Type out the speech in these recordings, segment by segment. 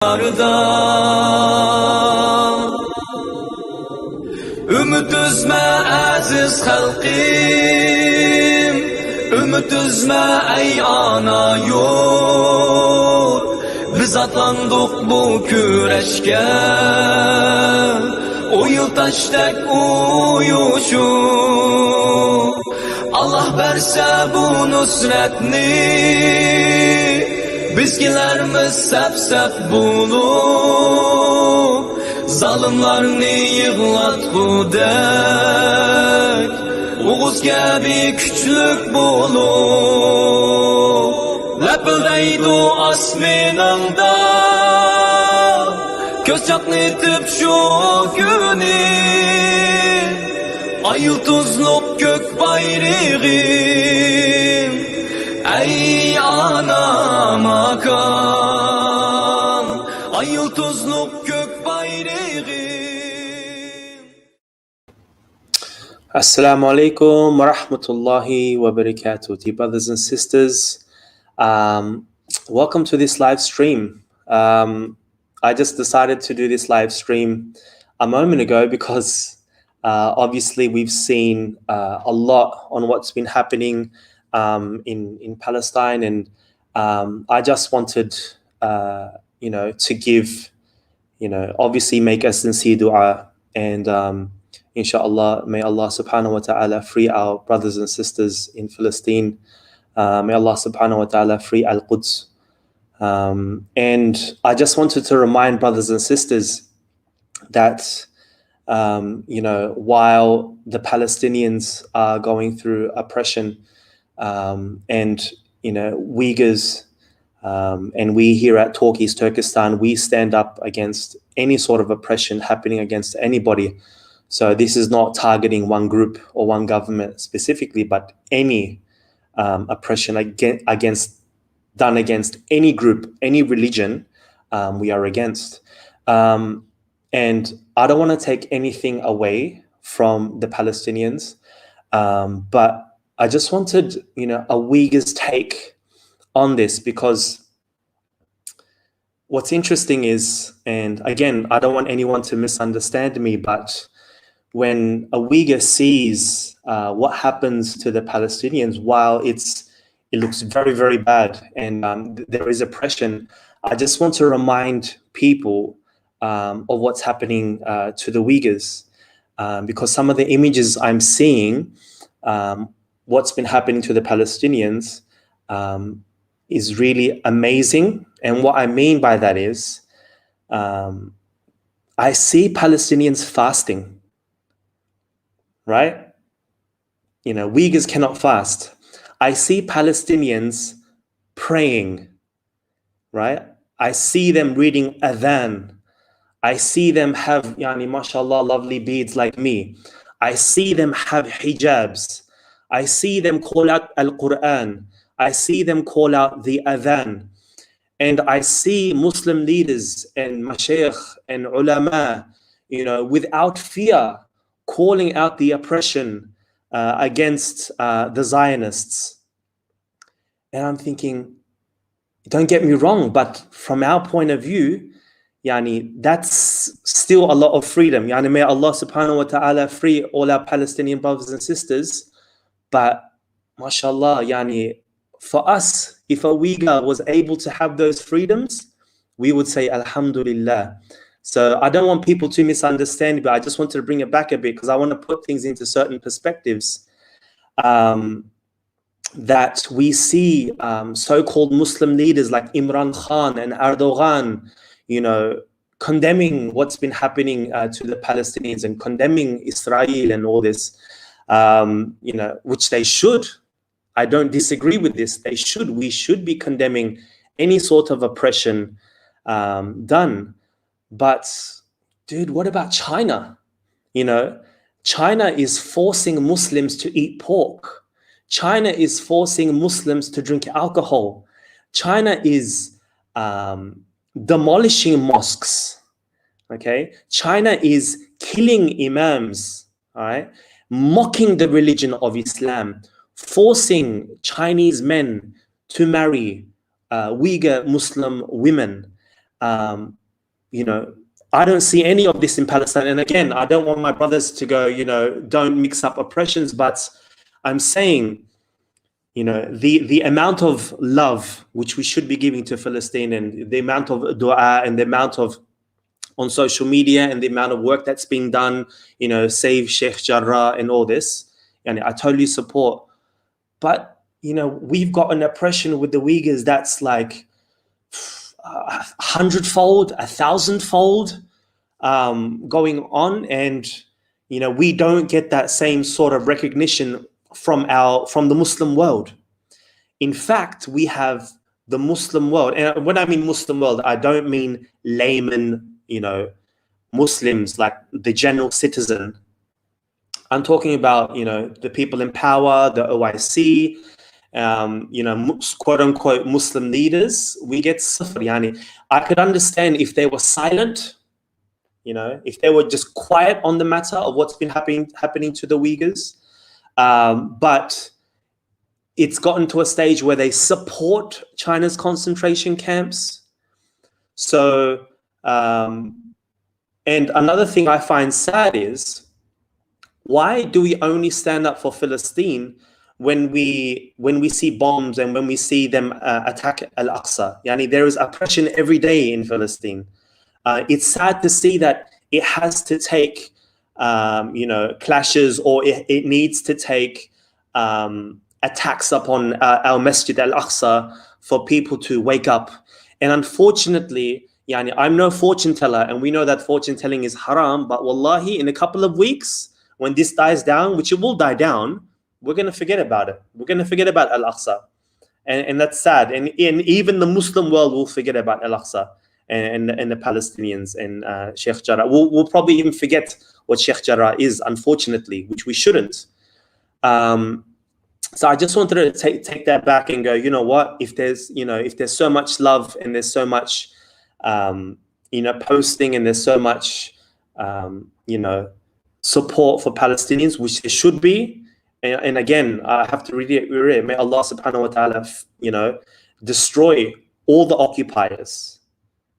Ümit üzme aziz halkim, ümit üzme ey ana yurt. Biz atlandık bu küreşke, uyu taştek uyuşup. Allah verse bu nusretni, bizgilerimiz sep bulup. Zalimlarni yığlatgudek, Uğuz gibi küçlük bulup. Lepildeydi asminanda, göz çaknitip şu günü. Ay yıldızlık gök bayrağım, ey ana makam. Ay yıldızlık gök bayrağım. Assalamu alaikum wa rahmatullahi wa barakatuh. Dear brothers and sisters, welcome to this live stream. I just decided to do this live stream a moment ago because obviously we've seen a lot on what's been happening in Palestine, and I just wanted to give, obviously make a sincere dua, and inshallah, may Allah subhanahu wa ta'ala free our brothers and sisters in Palestine. May Allah subhanahu wa ta'ala free Al-Quds. And I just wanted to remind brothers and sisters that, while the Palestinians are going through oppression, and, Uyghurs, and we here at Talk East Turkestan, we stand up against any sort of oppression happening against anybody. So this is not targeting one group or one government specifically, but any oppression done against any group, any religion, we are against. And I don't want to take anything away from the Palestinians, but I just wanted, a Uyghur's take on this, because what's interesting is, and again, I don't want anyone to misunderstand me, but when a Uyghur sees what happens to the Palestinians, while it looks very, very bad, and there is oppression, I just want to remind people of what's happening to the Uyghurs, because some of the images I'm seeing, what's been happening to the Palestinians is really amazing. And what I mean by that is, I see Palestinians fasting. Right? Uyghurs cannot fast. I see Palestinians praying, right? I see them reading adhan. I see them have, mashallah, lovely beads like me. I see them have hijabs. I see them call out Al-Quran. I see them call out the adhan. And I see Muslim leaders and mashaykh and ulama, without fear, calling out the oppression against the Zionists. And I'm thinking, don't get me wrong, but from our point of view, that's still a lot of freedom. May Allah subhanahu wa ta'ala free all our Palestinian brothers and sisters. But mashallah, for us, if a Uyghur was able to have those freedoms, we would say alhamdulillah. So I don't want people to misunderstand, but I just wanted to bring it back a bit because I want to put things into certain perspectives. That we see so-called Muslim leaders like Imran Khan and Erdogan, condemning what's been happening to the Palestinians and condemning Israel and all this, which they should. I don't disagree with this. They should. We should be condemning any sort of oppression done. But, dude, what about China? China is forcing Muslims to eat pork. China is forcing Muslims to drink alcohol. China is demolishing mosques. Okay? China is killing imams. All right? Mocking the religion of Islam. Forcing Chinese men to marry Uyghur Muslim women. You know, I don't see any of this in Palestine. And again, I don't want my brothers to go, you know, don't mix up oppressions, but I'm saying, you know, the amount of love which we should be giving to Palestine, and the amount of dua, and the amount of on social media, and the amount of work that's being done, you know, save Sheikh Jarrah and all this, and I totally support. But, you know, we've got an oppression with the Uyghurs that's like 100-fold, 1,000-fold going on, and, you know, we don't get that same sort of recognition from the Muslim world. In fact, we have the Muslim world, and when I mean Muslim world, I don't mean layman, you know, Muslims, like the general citizen. I'm talking about, you know, the people in power, the OIC, you know, quote unquote Muslim leaders. We get suffer. Yani, I could understand if they were silent, you know, if they were just quiet on the matter of what's been happening to the Uyghurs. But it's gotten to a stage where they support China's concentration camps. So, and another thing I find sad is, why do we only stand up for Palestine when we see bombs and when we see them attack Al-Aqsa? Yani, there is oppression every day in Palestine. It's sad to see that it has to take, you know, clashes, or it needs to take attacks upon our Masjid Al-Aqsa for people to wake up. And unfortunately, yani, I'm no fortune teller, and we know that fortune telling is haram, but wallahi, in a couple of weeks, when this dies down, which it will die down, we're going to forget about it. We're going to forget about Al-Aqsa. And that's sad. And even the Muslim world will forget about Al-Aqsa and the Palestinians and Sheikh Jarrah. We'll probably even forget what Sheikh Jarrah is, unfortunately, which we shouldn't. So I just wanted to take that back and go, you know what, if there's so much love, and there's so much, you know, posting, and there's so much, you know, support for Palestinians, which there should be. And again, I have to reiterate, may Allah subhanahu wa ta'ala, you know, destroy all the occupiers,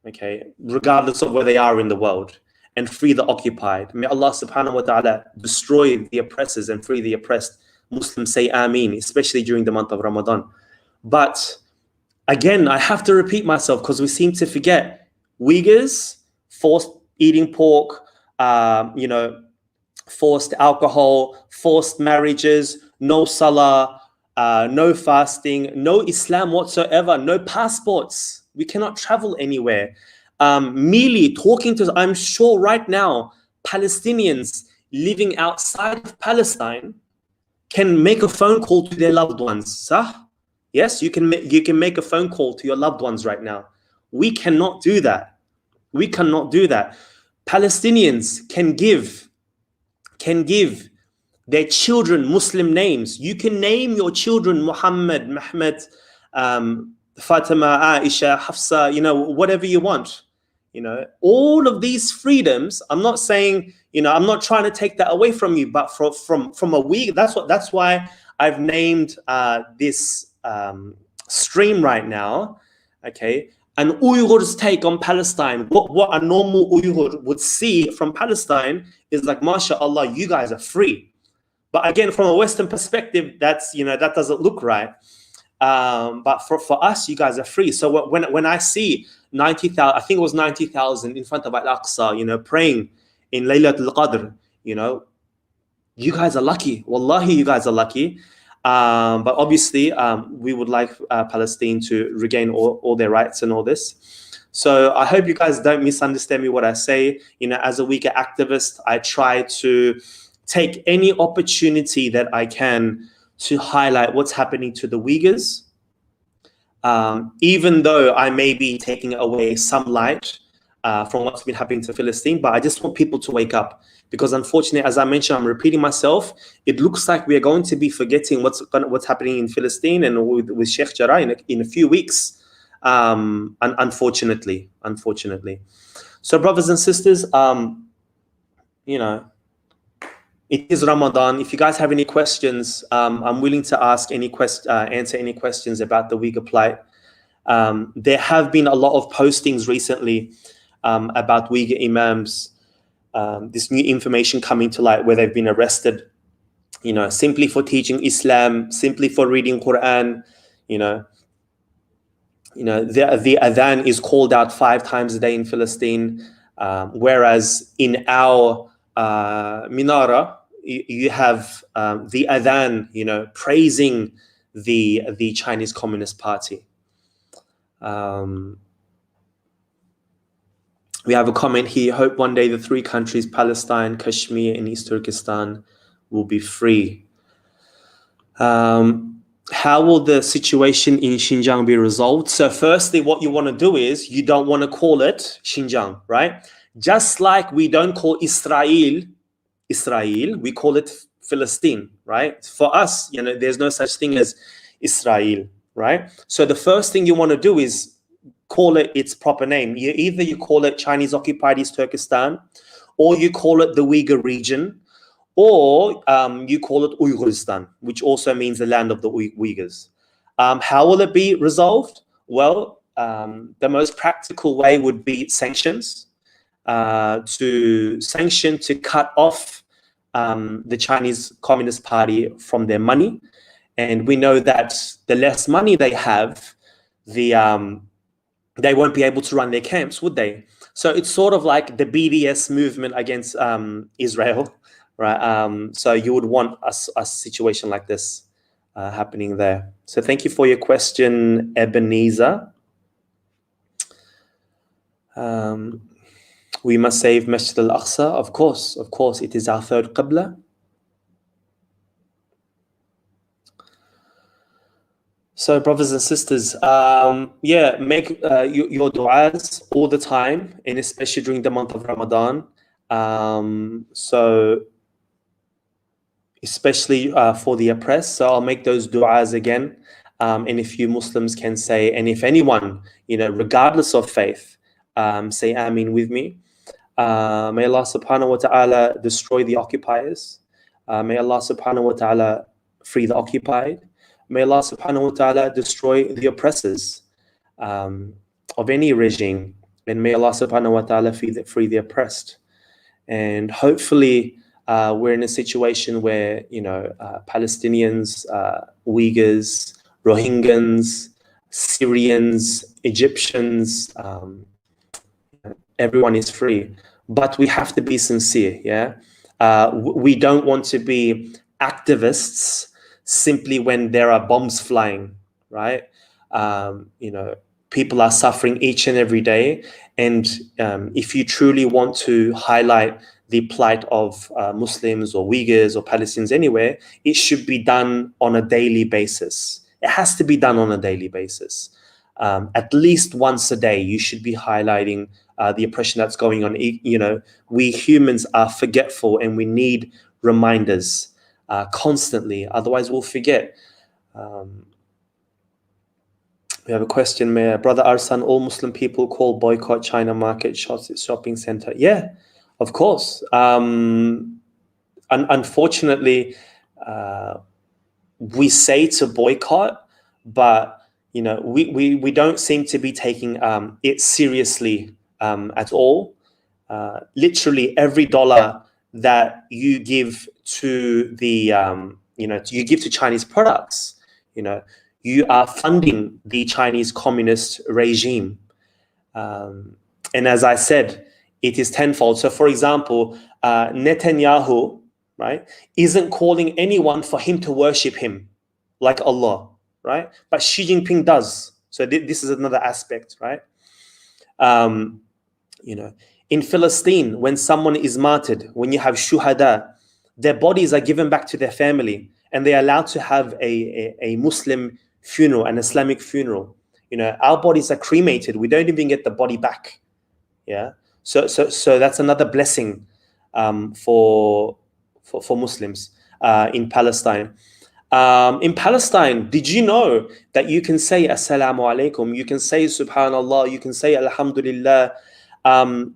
okay, regardless of where they are in the world, and free the occupied. May Allah subhanahu wa ta'ala destroy the oppressors and free the oppressed. Muslims say Ameen, especially during the month of Ramadan. But again, I have to repeat myself, because we seem to forget Uyghurs, forced eating pork, you know, forced alcohol, forced marriages, no salah, no fasting, no Islam whatsoever, no passports. We cannot travel anywhere. Merely talking to, I'm sure right now, Palestinians living outside of Palestine can make a phone call to their loved ones. Sah? Yes, you can make a phone call to your loved ones right now. We cannot do that. We cannot do that. Palestinians can give their children Muslim names. You can name your children Muhammad, Mehmet, Fatima, Aisha, Hafsa, you know, whatever you want. You know, all of these freedoms, I'm not saying, you know, I'm not trying to take that away from you, but from a week, that's why I've named this stream right now, okay, an Uyghur's take on Palestine. What a normal Uyghur would see from Palestine is like, mashallah, you guys are free. But again, from a Western perspective, that's, you know, that doesn't look right. But for us, you guys are free. So when I see 90,000, I think it was 90,000 in front of Al-Aqsa, you know, praying in Laylatul Qadr, you know, you guys are lucky. Wallahi, you guys are lucky. But obviously, we would like Palestine to regain all their rights and all this. So I hope you guys don't misunderstand me what I say. You know, as a Uyghur activist, I try to take any opportunity that I can to highlight what's happening to the Uyghurs, even though I may be taking away some light from what's been happening to Palestine. But I just want people to wake up, because unfortunately, as I mentioned, I'm repeating myself, it looks like we are going to be forgetting what's happening in Palestine and with Sheikh Jarrah in a few weeks, and unfortunately. So brothers and sisters, you know, it is Ramadan. If you guys have any questions, I'm willing to answer any questions about the Uyghur plight. There have been a lot of postings recently about Uyghur imams. This new information coming to light where they've been arrested, simply for teaching Islam, simply for reading Quran. The adhan is called out 5 times a day in Palestine, whereas in our minara, you have the adhan, praising the Chinese Communist Party. We have a comment here. Hope one day the 3 countries, Palestine, Kashmir, and East Turkestan, will be free. How will the situation in Xinjiang be resolved? So firstly, what you want to do is you don't want to call it Xinjiang, right? Just like we don't call Israel, we call it Philistine, right? For us, there's no such thing as Israel, right? So the first thing you want to do is call it its proper name. Either you call it Chinese occupied East Turkestan, or you call it the Uyghur region, or you call it Uyghuristan, which also means the land of the Uyghurs. How will it be resolved? Well, the most practical way would be sanctions, to cut off the Chinese Communist Party from their money. And we know that the less money they have, they won't be able to run their camps, would they? So it's sort of like the BDS movement against Israel, right? So you would want a situation like this happening there. So thank you for your question, Ebenezer. We must save Masjid al-Aqsa. Of course, it is our third Qibla. So brothers and sisters, make your du'as all the time, and especially during the month of Ramadan. So especially for the oppressed. So I'll make those du'as again. And if you Muslims can say, and if anyone, regardless of faith, say Ameen with me. May Allah subhanahu wa ta'ala destroy the occupiers. May Allah subhanahu wa ta'ala free the occupied. May Allah subhanahu wa ta'ala destroy the oppressors of any regime. And may Allah subhanahu wa ta'ala free the oppressed. And hopefully we're in a situation where, Palestinians, Uyghurs, Rohingyans, Syrians, Egyptians, everyone is free. But we have to be sincere, yeah? We don't want to be activists simply when there are bombs flying, right? People are suffering each and every day. And if you truly want to highlight the plight of Muslims or Uyghurs or Palestinians anywhere, it should be done on a daily basis. It has to be done on a daily basis. At least once a day, you should be highlighting the oppression that's going on. We humans are forgetful, and we need reminders constantly, otherwise we'll forget. We have a question, Brother Arsan, all Muslim people call boycott China market shopping center. Yeah, of course. Unfortunately, we say to boycott, but we don't seem to be taking it seriously at all. Literally every dollar that you give to the you give to Chinese products, you are funding the Chinese communist regime. And as I said, it is tenfold. So for example, Netanyahu, right, isn't calling anyone for him to worship him like Allah, right? But Xi Jinping does. So this is another aspect, right? In Palestine, when someone is martyred, when you have shuhada, their bodies are given back to their family, and they're allowed to have a Muslim funeral, an Islamic funeral. Our bodies are cremated. We don't even get the body back. Yeah. So that's another blessing for Muslims in Palestine. In Palestine, did you know that you can say Assalamu alaikum, you can say Subhanallah, you can say Alhamdulillah? In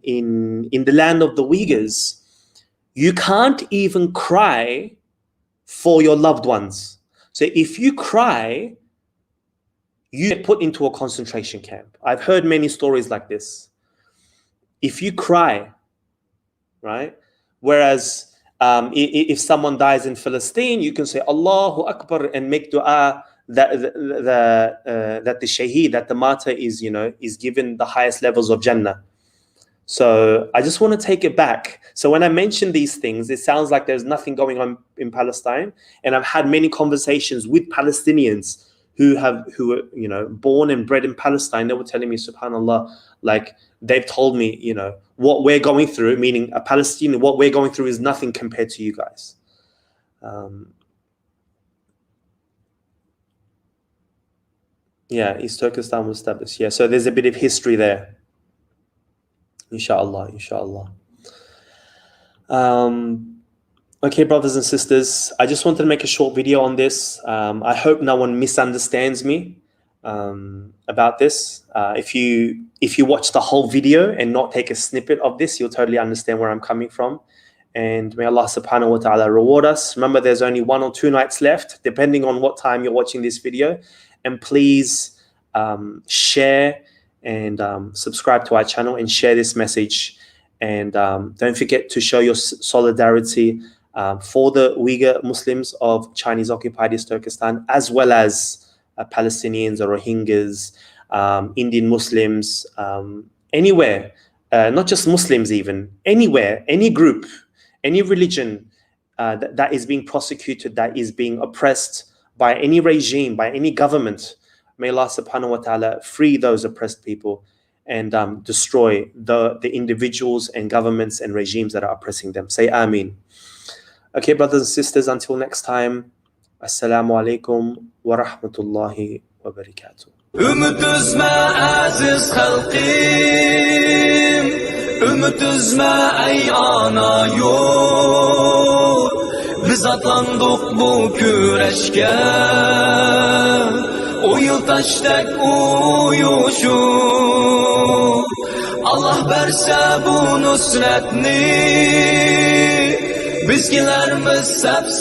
the land of the Uyghurs, you can't even cry for your loved ones. So if you cry, you get put into a concentration camp. I've heard many stories like this. If you cry, right? Whereas if someone dies in Palestine, you can say Allahu Akbar and make dua that the shaheed, that the martyr is given the highest levels of Jannah. So I just want to take it back. So when I mention these things, it sounds like there's nothing going on in Palestine. And I've had many conversations with Palestinians who are born and bred in Palestine. They were telling me, subhanAllah, like they've told me, what we're going through, meaning a Palestinian, what we're going through is nothing compared to you guys. Yeah, East Turkestan was established. Yeah, so there's a bit of history there. Inshallah, inshallah. Okay, brothers and sisters, I just wanted to make a short video on this. I hope no one misunderstands me about this. If you watch the whole video and not take a snippet of this, you'll totally understand where I'm coming from. And may Allah subhanahu wa ta'ala reward us. Remember, there's only 1 or 2 nights left, depending on what time you're watching this video. And please share and subscribe to our channel and share this message. And don't forget to show your solidarity for the Uyghur Muslims of Chinese-occupied East Turkestan, as well as Palestinians or Rohingyas, Indian Muslims, anywhere, not just Muslims even, anywhere, any group, any religion that is being prosecuted, that is being oppressed by any regime, by any government. May Allah subhanahu wa ta'ala free those oppressed people and destroy the individuals and governments and regimes that are oppressing them. Say Ameen. Okay, brothers and sisters, until next time, Assalamu alaikum wa rahmatullahi wa barakatuh. Ümit üzme aziz halkım, ümit üzme ey ana yurt. Biz atlandık bu küreşke, o yıl taştek uyuşup. Allah verse bu nusretni, bizgilerimiz sepse.